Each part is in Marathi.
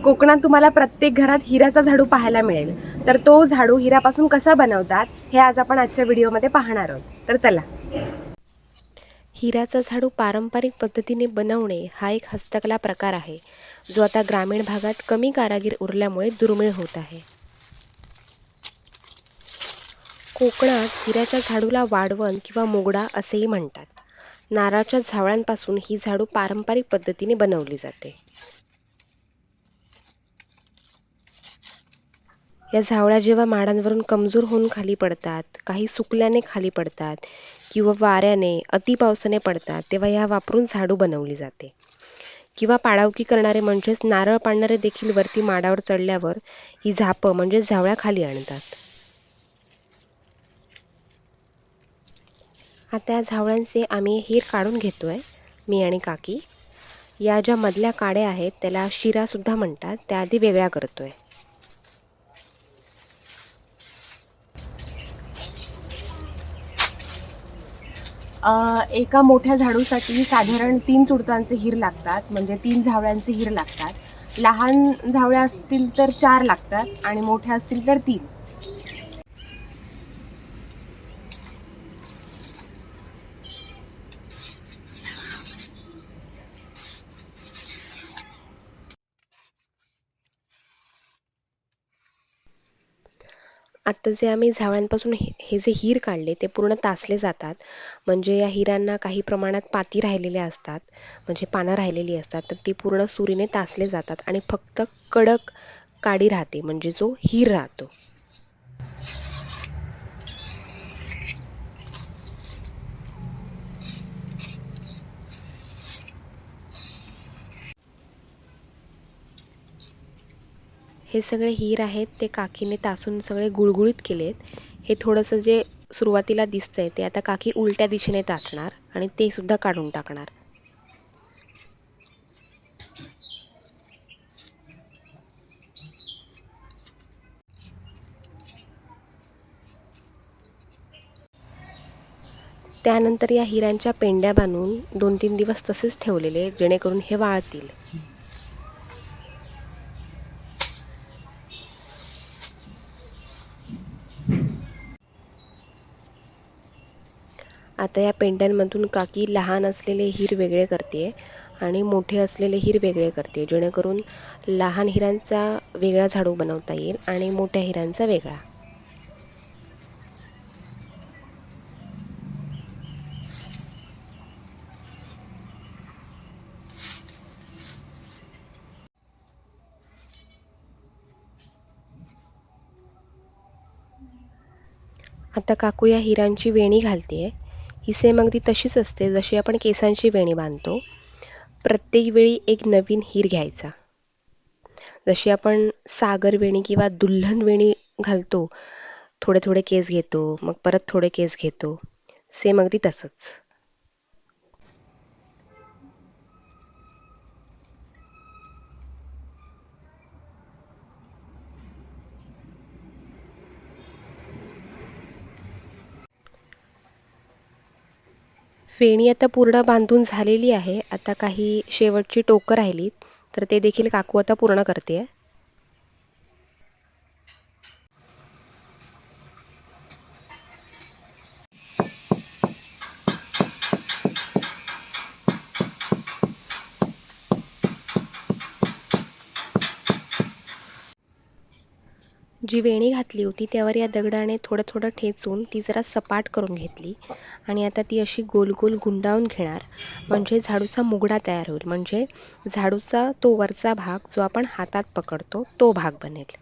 कोकणात तुम्हाला प्रत्येक घरात हिऱ्याचा झाडू पाहायला मिळेल. तर तो झाडू हिऱ्यापासून कसा बनवतात हे आज आपण आजच्या व्हिडिओमध्ये पाहणार आहोत. तर चला. हिऱ्याचा झाडू पारंपरिक पद्धतीने बनवणे हा एक हस्तकला प्रकार आहे, जो आता ग्रामीण भागात कमी कारागीर उरल्यामुळे दुर्मिळ होत आहे. कोकणात हिऱ्याच्या झाडूला वाढवण किंवा मोगडा असेही म्हणतात. नारळाच्या झावळ्यांपासून ही झाडू पारंपरिक पद्धतीने बनवली जाते. या झावळ्या जेव्हा माडांवरून कमजोर होऊन खाली पडतात, काही सुकल्याने खाली पडतात किंवा वाऱ्याने, अतिपावसाने पडतात, तेव्हा ह्या वापरून झाडू बनवली जाते. किंवा पाडावकी करणारे म्हणजेच नारळ पाडणारे देखील वरती माडावर चढल्यावर ही झापं म्हणजे झावळ्या खाली आणतात. आता या झावळ्यांचे आम्ही हीर काढून घेतोय, मी आणि काकी. या ज्या मधल्या काड्या आहेत त्याला शिरा सुद्धा म्हणतात, त्या आधी वेगळ्या करतोय. एका मोठ्या झाडूसाठी साधारण 3 चुडतांचे हिर लागतात, म्हणजे 3 झावळ्यांचे हिर लागतात. लहान झावळ्या असतील तर 4 लागतात आणि मोठ्या असतील तर 3. आता जे आम्ही झावळ्यांपासून हे जे हीर काढले ते पूर्ण तासले जातात. म्हणजे या हिरांना काही प्रमाणात पाती राहिलेल्या असतात, म्हणजे पानं राहिलेली असतात, तर ती पूर्ण सुरीने तासले जातात आणि फक्त कडक काडी राहते, म्हणजे जो हीर राहतो. हे सगळे हीर आहेत ते काकीने तासून सगळे गुळगुळीत केलेत. हे थोडंसं जे सुरुवातीला दिसतंय ते आता काकी उलट्या दिशेने तासणार आणि ते सुद्धा काढून टाकणार. त्यानंतर या हिऱ्यांच्या पेंड्या बांधून 2-3 दिवस तसेच ठेवलेले, जेणेकरून हे वाळतील. आता या पेंड्यांमधून काकी लहान असलेले हीर वेगळे करते आणि मोठे असलेले हीर वेगळे करते, जेणेकरून लहान हिऱ्यांचा वेगळा झाडू बनवता येईल आणि मोठ्या हिऱ्यांचा वेगळा. आता काकू या हिऱ्यांची वेणी घालतेय. ही सेम अगदी तशीच असते जशी आपण केसांची वेणी बांधतो. प्रत्येक वेळी एक नवीन हीर घ्यायचा. जशी आपण सागर वेणी किंवा दुल्हन वेणी घालतो, थोडे थोडे केस घेतो, मग परत थोडे केस घेतो, सेम अगदी तसंच. वेणी आता पूर्ण बांधून झालेली आहे. आता काही शेवटची टोकं राहिलीत, तर ते देखील काकू आता पूर्ण करते. जी वेणी घातली होती त्यावर या दगडाने थोडं थोडं ठेचून ती जरा सपाट करून घेतली आणि आता ती अशी गोल गोल गुंडाळून घेणार, म्हणजे झाडूचा मुगडा तयार होईल. म्हणजे झाडूचा तो वरचा भाग जो आपण हातात पकडतो तो भाग बनेल.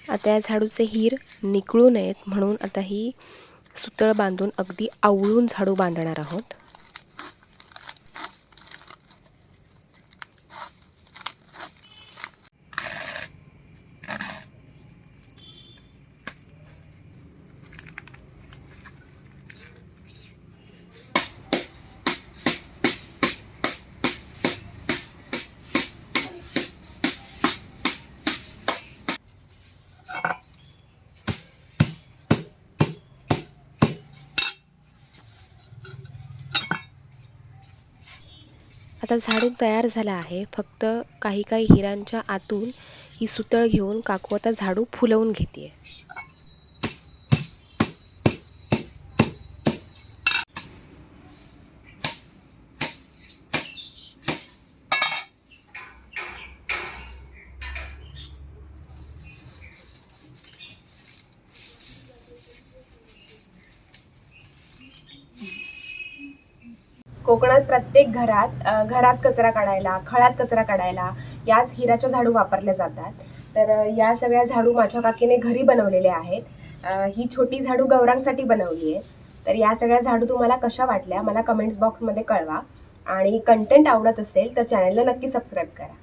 आता या झाडूचे हीर निकळू नयेत म्हणून आता ही सुतळ बांधून अगदी आवळून झाडू बांधणार आहोत. आता झाडू तयार झाला आहे. फक्त काही काही हिरांच्या आतून ही सुतळ घेऊन काकू आता झाडू फुलवून घेते. कोकणात प्रत्येक घरात कचरा काढायला, खळ्यात कचरा काढायला याच हिराच्या झाडू वापरल्या जातात. तर या सगळ्या झाडू माझ्या काकीने घरी बनवलेल्या आहेत. ही छोटी झाडू गौरांसाठी बनवली आहे. तर या सगळ्या झाडू तुम्हाला कशा वाटल्या मला कमेंट्स बॉक्समध्ये कळवा. आणि कंटेंट आवडत असेल तर चॅनलला नक्की सबस्क्राईब करा.